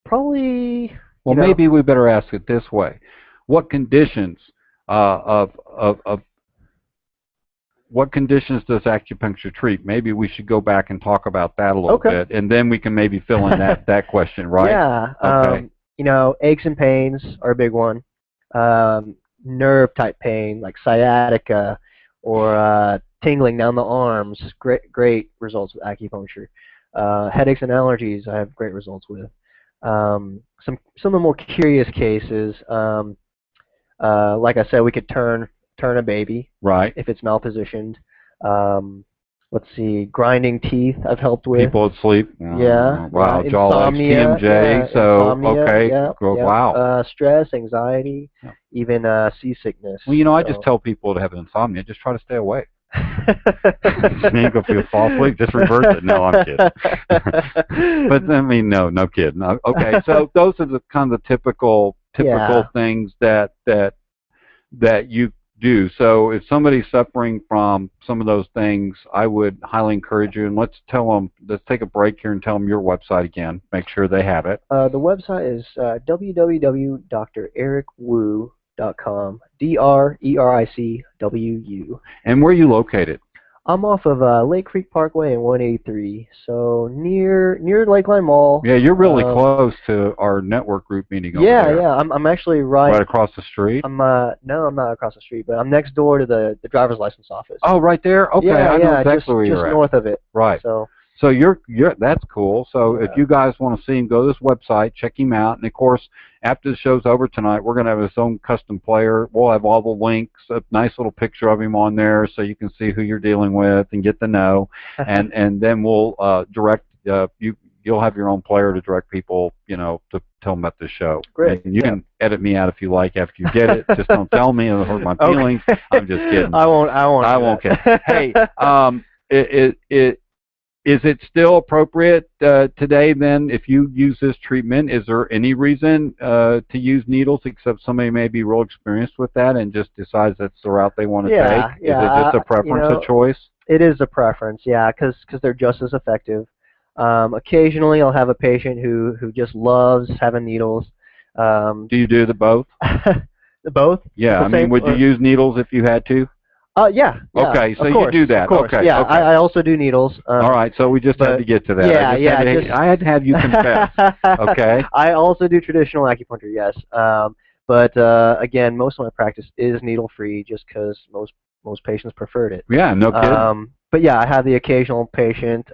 Probably. Well, maybe we better ask it this way: what conditions what conditions does acupuncture treat? Maybe we should go back and talk about that a little bit, and then we can maybe fill in that question, right? Yeah. Okay. Aches and pains are a big one. Nerve type pain like sciatica or tingling down the arms, great results with acupuncture. Headaches and allergies I have great results with. Some of the more curious cases, like I said, we could turn a baby if it's malpositioned. Let's see, grinding teeth I've helped with. People asleep. Wow, insomnia. TMJ. Insomnia, wow. Stress, anxiety, even seasickness. Well, I just tell people to have insomnia. Just try to stay awake. You go fall asleep. Just reverse it. No, I'm kidding. But I mean, no kidding. Okay, so those are the kind of typical things that you do. So if somebody's suffering from some of those things, I would highly encourage you, and let's take a break here and tell them your website again. Make sure they have it. The website is www.drericwu.com, DRERICWU. And where are you located? I'm off of Lake Creek Parkway and 183, so near Lakeline Mall. Yeah, you're really close to our network group meeting over there. Yeah. I'm actually right across the street. No, I'm not across the street, but I'm next door to the driver's license office. Oh, right there. Okay, I know exactly where you're at. Just north of it. Right. So you're that's cool. So if you guys want to see him, go to this website, check him out, and of course, after the show's over tonight, we're going to have his own custom player. We'll have all the links, a nice little picture of him on there, so you can see who you're dealing with and get to know, and then we'll direct you'll have your own player to direct people, to tell them about the show. Great. And you can edit me out if you like after you get it. Just don't tell me; it'll hurt my feelings. I'm just kidding. I won't. I won't kid. Hey, is it still appropriate today then, if you use this treatment? Is there any reason to use needles except somebody may be real experienced with that and just decides that's the route they want to take? Is it just a preference, a choice? It is a preference, because they're just as effective. Occasionally I'll have a patient who just loves having needles. Do you do the both? The both? Yeah, would you use needles if you had to? Yeah, Okay, so of you course, do of that. course. Okay, Yeah, okay. I also do needles. All right, so we just had But to get to that. yeah, yeah, just I had to have you confess. Okay. I also do traditional acupuncture, yes. But again, most of my practice is needle free, just because most patients preferred it. Yeah, no kidding. But yeah, I have the occasional patient.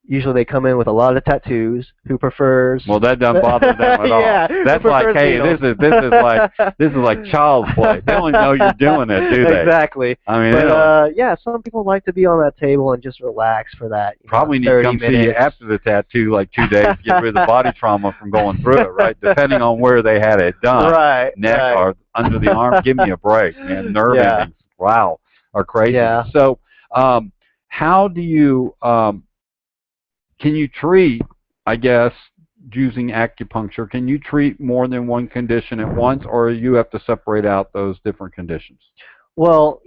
Usually they come in with a lot of tattoos who prefers Well, that doesn't bother them at all. yeah, who That's like, prefers hey, needles. this is like child's play. They don't even know you're doing it, do they? Exactly. I mean, they But don't. yeah, some people like to be on that table and just relax for that, Probably need to 30 come see you minutes. after the tattoo, like 2 days, to get rid of the body trauma from going through it, right? Depending on where they had it done, Right, neck right. or under the arm. Give me a break, man. Nerve Yeah, endings, wow, are crazy. yeah. So, how do you can you treat? I guess using acupuncture, can you treat more than one condition at once, or you have to separate out those different conditions? Well,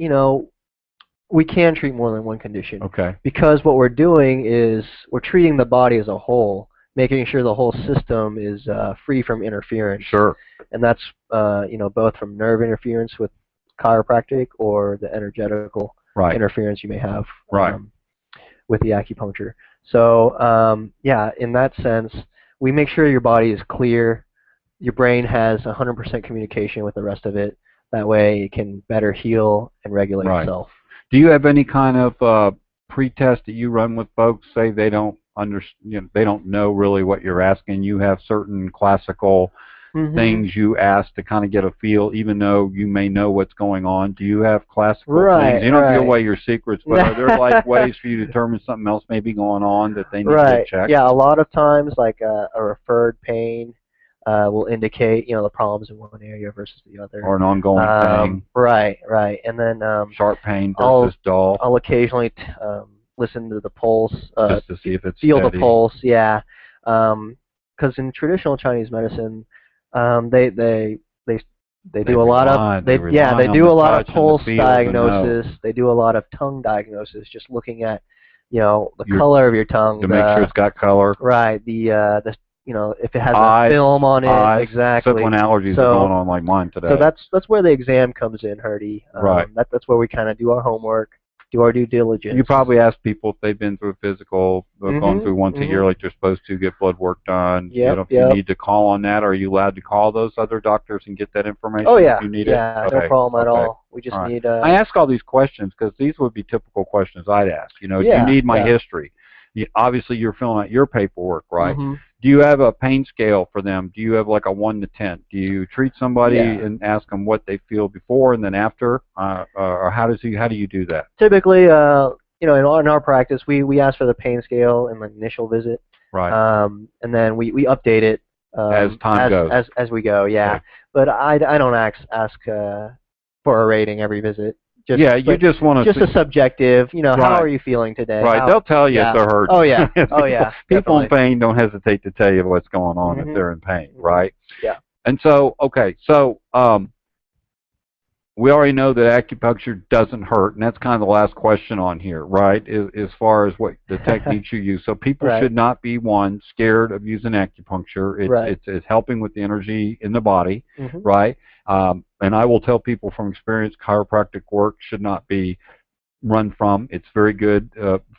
we can treat more than one condition Okay, because what we're doing is we're treating the body as a whole, making sure the whole system is free from interference, sure, and that's both from nerve interference with chiropractic or the energetical right, interference you may have right. with the acupuncture. So yeah, in that sense, we make sure your body is clear, your brain has 100% communication with the rest of it. That way, it can better heal and regulate Right. itself. Do you have any kind of pre-test that you run with folks? Say they don't they don't know really what you're asking. You have certain classical things you ask to kind of get a feel, even though you may know what's going on. Do you have classical things? Right, You don't have to give right. away your secrets, but are there like ways for you to determine something else may be going on that they need to get Right. checked? Yeah, a lot of times, like a referred pain will indicate, the problems in one area versus the other. Or an ongoing thing, Right, right. And then sharp pain I'll versus dull, I'll occasionally listen to the pulse, just to see if it's feel the steady. pulse. Yeah, because in traditional Chinese medicine, they they They do a lot of rely, they they rely on do the a lot of touch and the pulse feel, the know. diagnosis. They do a lot of tongue diagnosis, just looking at the Your color of your tongue, to make sure it's got color. right, the if it has a Eyes, film on it, eyes. Except exactly. when allergies are going So on like mine so today. that's where the exam comes in, Herdy. Right. That's where we kind of do our homework, do our due You diligence. probably ask people if they've been through a physical, gone Mhm. through once a year Mhm. like they're supposed to, get blood work done. Yep. If you Yep. need to call on that, are you allowed to call those other doctors and get that information Oh if yeah. you need it? Yeah. No Okay. problem at Okay. all. We All just right. need I ask all these questions because these would be typical questions I'd ask. Do you yeah. need my Yeah. history? Obviously, you're filling out your paperwork, right? Mhm. Do you have a pain scale for them? Do you have like a 1 to 10? Do you treat somebody Yeah. and ask them what they feel before and then after, or how do you do that? Typically, in our practice, we ask for the pain scale in the initial visit, Right. and then we update it As time goes. as we go. Yeah, Okay. but I don't ask for a rating every visit. Yeah, you just want to Just a subjective. How right. are you feeling today? Right. How, They'll tell you if yeah. they're hurting. Oh yeah. Oh yeah. People in Definitely. pain don't hesitate to tell you what's going on if Mhm. they're in pain, Mhm. right? Yeah. And so, okay, so we already know that acupuncture doesn't hurt, and that's kind of the last question on here, right? As far as what the techniques you use. So people Right. should not be scared of using acupuncture. Right. It's helping with the energy in the body, Mhm. right? And I will tell people from experience, chiropractic work should not be run from. It's very good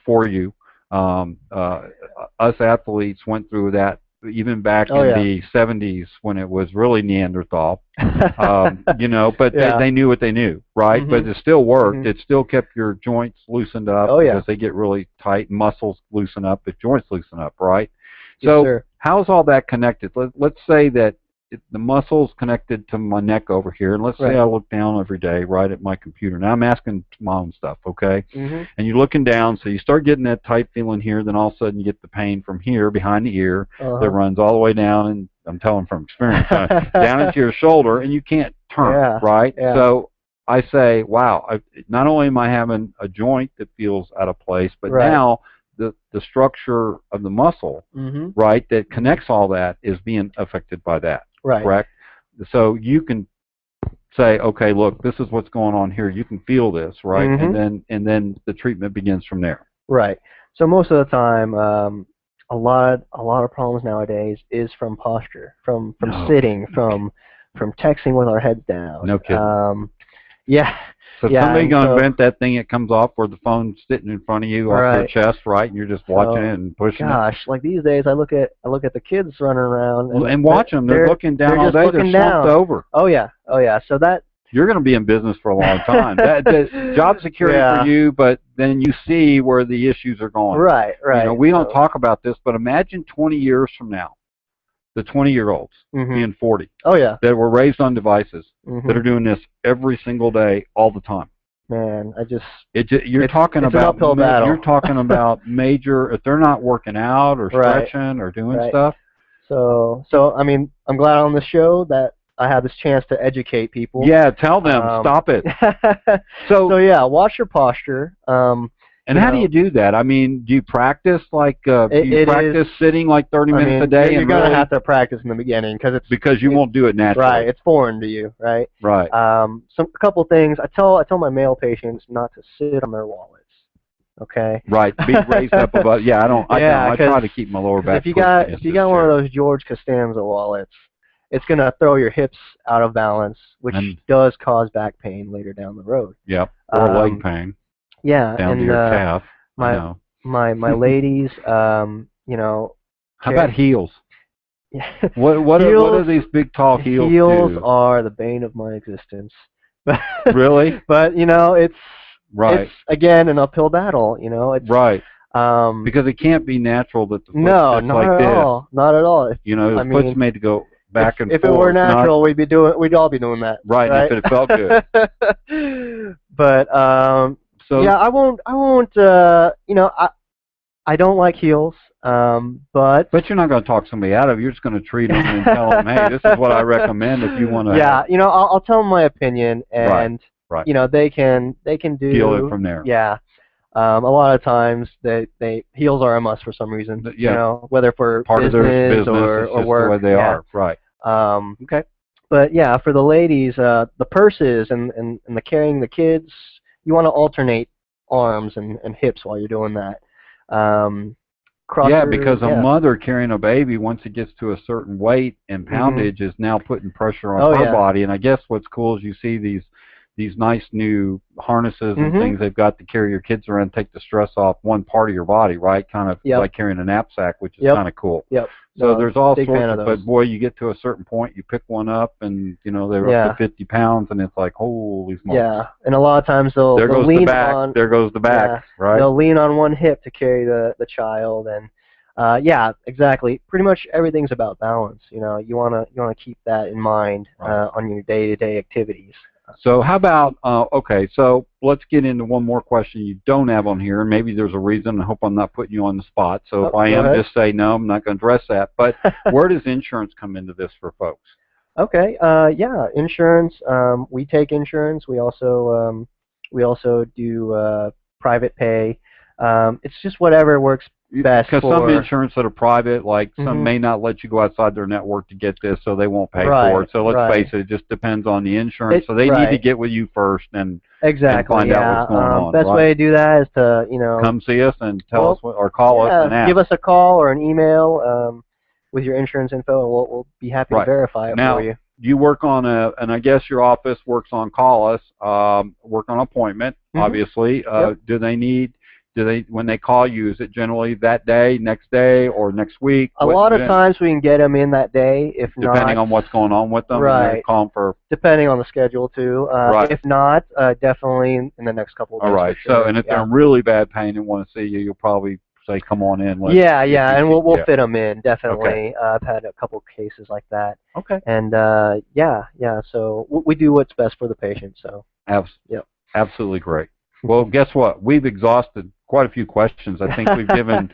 for you. Um, uh, us athletes went through that even back Oh in yeah. the 70s when it was really Neanderthal. But Yeah. they knew what they knew, right? But Mhm. it still worked. Mhm. It still kept your joints loosened up Oh yeah. because they get really tight. Muscles loosen up if joints loosen up, right? Yes, So sir. how's all that connected? Let's say that the muscle's connected to my neck over here, and let's say Right. I look down every day right at my computer. Now I'm asking my own stuff, okay? Mhm. And you're looking down, so you start getting that tight feeling here, then all of a sudden you get the pain from here behind the ear that Uh runs all the way down, and I'm telling from experience, down into your shoulder, and you can't turn, Yeah. right? Yeah. So I say, wow, not only am I having a joint that feels out of place, but Right. now the structure of the muscle, Mhm. right, that connects all that is being affected by that, Right. correct? So you can say, okay, look, this is what's going on here. You can feel this, right? Mhm. And then the treatment begins from there. Right. So most of the time, a lot of problems nowadays is from posture, from No, sitting, from texting with our heads down. no kidding. Yeah. So Yeah, somebody's and going to so invent that thing that comes off where the phone's sitting in front of you off their right. chest, right? And you're just watching So it and pushing it. gosh, like these days, I look at the kids running around, and And watch them. They're looking down they're all just day. They're looking slumped down. over. Oh yeah, oh yeah. So that You're going to be in business for a long time. That job security for yeah, you, but then you see where the issues are going. right, You know, right. we don't So talk about this, but imagine 20 years from now, the 20-year-olds mhm. being 40 Oh yeah. that were raised on devices that are Mhm. doing this every single day, all the time. Man, You're talking it's an about uphill you're battle. talking about major if they're not working out or Right, stretching or doing right. stuff. So I mean, I'm glad on the show that I had this chance to educate people. Yeah, tell them Um, stop it. so So, yeah, watch your posture. and You how do you know, do that? I mean, do you practice like do you it is. practice sitting like 30 I minutes a mean, day you're and gonna really have to practice in the beginning because you it's won't do it right. naturally. It's foreign to you, right? Right. A couple things. I tell my male patients not to sit on their wallets. Okay. Right. Be raised up above. Yeah, I don't. Yeah, I try to keep my lower back if you pushed got against if you this got one of chair. those George Costanza wallets, it's gonna throw your hips out of balance, which And does cause back pain later down the road. yep, or leg Um, pain yeah, down to and your calf. I my know. my ladies, How about heels? What heels do these big tall heels heels do? are the bane of my existence. But Really? but it's Right. again an uphill battle. It's Right. um Because it can't be natural that the foot no, sits not like at this. all, not at all. You know, I the foot's mean, made to go if back and if it were forth, not natural, we'd all be doing that, right. And if right? it felt good. But So yeah, I won't. I don't like heels. But but you're not going to talk somebody out of it. You're just going to treat them and tell them, hey, this is what I recommend if you want to yeah, have. I'll tell them my opinion, Right. and Right. they can Heal it do from there. yeah. A lot of times they heels are a must for some reason. Yeah. Whether for Part of their business business is or just the way work. they Yeah. are. Right. Um, Okay. but yeah, for the ladies, the purses and the carrying the kids, you want to alternate arms and hips while you're doing that. Yeah, Crosser, because a yeah. mother carrying a baby, once it gets to a certain weight and Mhm. poundage, is now putting pressure on Oh her yeah. body. And I guess what's cool is you see these nice new harnesses and Mhm. things they've got to carry your kids around, take the stress off one part of your body, right? Kind of Yep. like carrying a knapsack, which is Yep. kind of cool. Yep. So No, there's all big fan sorts of of, those. but boy, you get to a certain point, you pick one up, and they're up to Yeah. 50 pounds, and it's like, holy smokes! Yeah. And a lot of times There they'll goes the lean back. on There goes the back. yeah, Right. they'll lean on one hip to carry the child, and yeah, exactly. Pretty much everything's about balance. You wanna keep that in mind Right. on your day-to-day activities. So how about okay? So let's get into one more question you don't have on here, and maybe there's a reason. I hope I'm not putting you on the spot. So if Oh, I go am, ahead. just say no. I'm not going to address that. But where does insurance come into this for folks? Okay. Yeah, insurance. We take insurance. We also do private pay. It's just whatever works best Because some for. insurance that are private, like some Mhm. may not let you go outside their network to get this, so they won't pay for Right. it. So let's face Right. it, it just depends on the insurance. So they need to Right. get with you first and Exactly. find out Yeah. what's going on. Best way Right? to do that is to Come see us and tell us well, what, or call us yeah, and ask. give us a call or an email with your insurance info, and we'll be happy to Right. verify it for Now, you. you work on and I guess your office works on call us, work on appointment, Mhm. obviously. Yep. When they call you, is it generally that day, next day, or next week? A lot of times we can get them in that day. If Depending not, on what's going on with them, and they're right. calling for, Depending on the schedule too. right. If not, definitely in the next couple of All days for right. So, sure. and if they're Yeah. in really bad pain and want to see you, you'll probably say, come on in. Let's Yeah, get yeah, you and see. we'll Yeah. fit them in Okay. definitely. I've had a couple cases like that, Okay. and yeah. So we do what's best for the patient. So yep. Absolutely great. Well, guess what? We've exhausted quite a few questions. I think we've given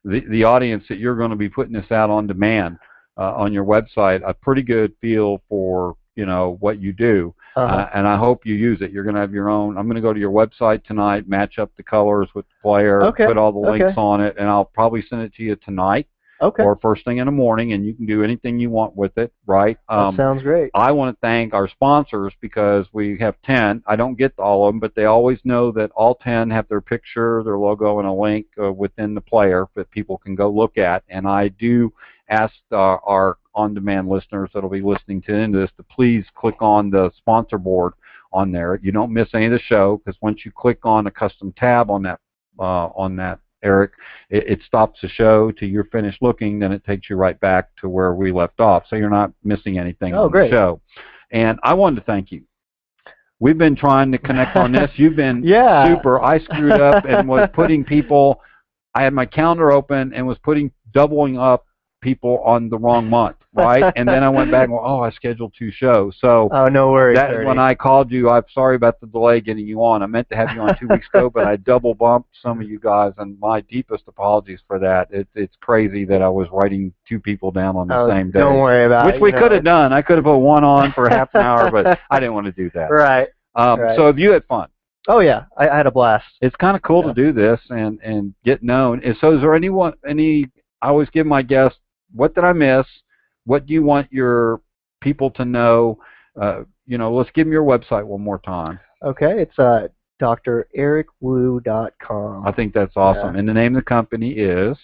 the audience that you're going to be putting this out on demand on your website a pretty good feel for what you do, and I hope you use it. You're going to have your own. I'm going to go to your website tonight, match up the colors with the player, Okay. put all the links Okay. on it, and I'll probably send it to you tonight. Okay. Or first thing in the morning, and you can do anything you want with it, right? That sounds great. I want to thank our sponsors because we have 10. I don't get all of them, but they always know that all 10 have their picture, their logo, and a link within the player that people can go look at. And I do ask our on-demand listeners that will be listening to this to please click on the sponsor board on there. You don't miss any of the show, because once you click on a custom tab on that, Eric, it stops the show till you're finished looking. Then it takes you right back to where we left off, so you're not missing anything on great. the show. And I wanted to thank you. We've been trying to connect on this. You've been super. I screwed up and was putting people. I had my calendar open and was doubling up people on the wrong month, right? And then I went back and went, I scheduled 2 shows. So no worries. When I called you, I'm sorry about the delay getting you on. I meant to have you on 2 weeks ago, but I double bumped some of you guys, and my deepest apologies for that. It's crazy that I was writing 2 people down on the same day. Don't worry about it. Which we could have done. I could have put one on for half an hour, but I didn't want to do that. Right. So have you had fun? Oh yeah, I had a blast. It's kind of cool to do this and get known. And so is there I always give my guests, what did I miss? What do you want your people to know? Let's give them your website one more time. Okay, it's drericwu.com. I think that's awesome. And the name of the company is?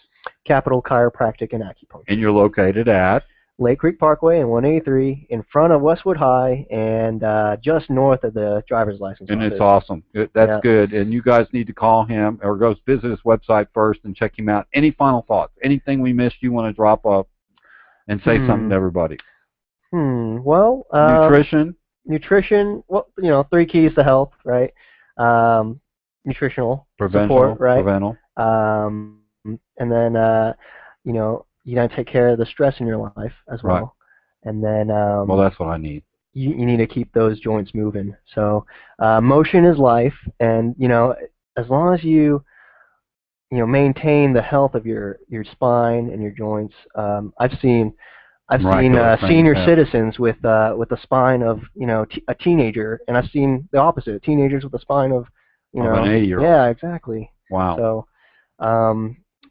Capital Chiropractic and Acupuncture. And you're located at? Lake Creek Parkway and 183 in front of Westwood High and just north of the driver's license And office. It's awesome. That's good. And you guys need to call him or go visit his website first and check him out. Any final thoughts? Anything we missed you want to drop up and say something to everybody? Well, nutrition, well, 3 keys to health, right? Nutritional support, right? And then, you got to take care of the stress in your life as well. Right. And then, well, that's what I need. You need to keep those joints moving. So, motion is life, and as long as you maintain the health of your spine and your joints. I've seen senior citizens with the spine of a teenager, and I've seen the opposite, teenagers with the spine of an 80-year-old. Yeah, exactly. Wow. So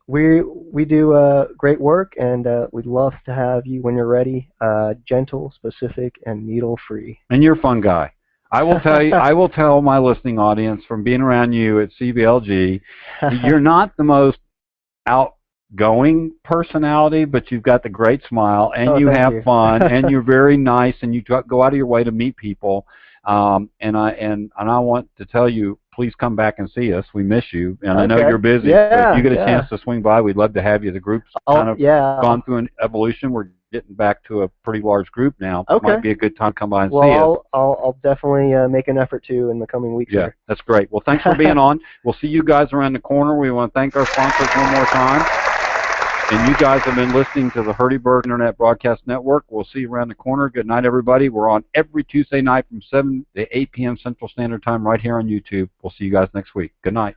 we do great work, and we'd love to have you when you're ready. Gentle, specific, and needle free. And you're a fun guy. I will tell you. I will tell my listening audience from being around you at CBLG, you're not the most outgoing personality, but you've got the great smile, and you have fun, and you're very nice, and you go out of your way to meet people. And I want to tell you, please come back and see us. We miss you, and I know you're busy. Yeah, but if you get a chance to swing by, we'd love to have you. The group's kind of gone through an evolution. We're getting back to a pretty large group now. Okay. Might be a good time to come by and see us. I'll definitely make an effort to in the coming weeks. Yeah, that's great. Well, thanks for being on. We'll see you guys around the corner. We want to thank our sponsors one more time. And you guys have been listening to the Hurdyburg Internet Broadcast Network. We'll see you around the corner. Good night, everybody. We're on every Tuesday night from 7 to 8 p.m. Central Standard Time right here on YouTube. We'll see you guys next week. Good night.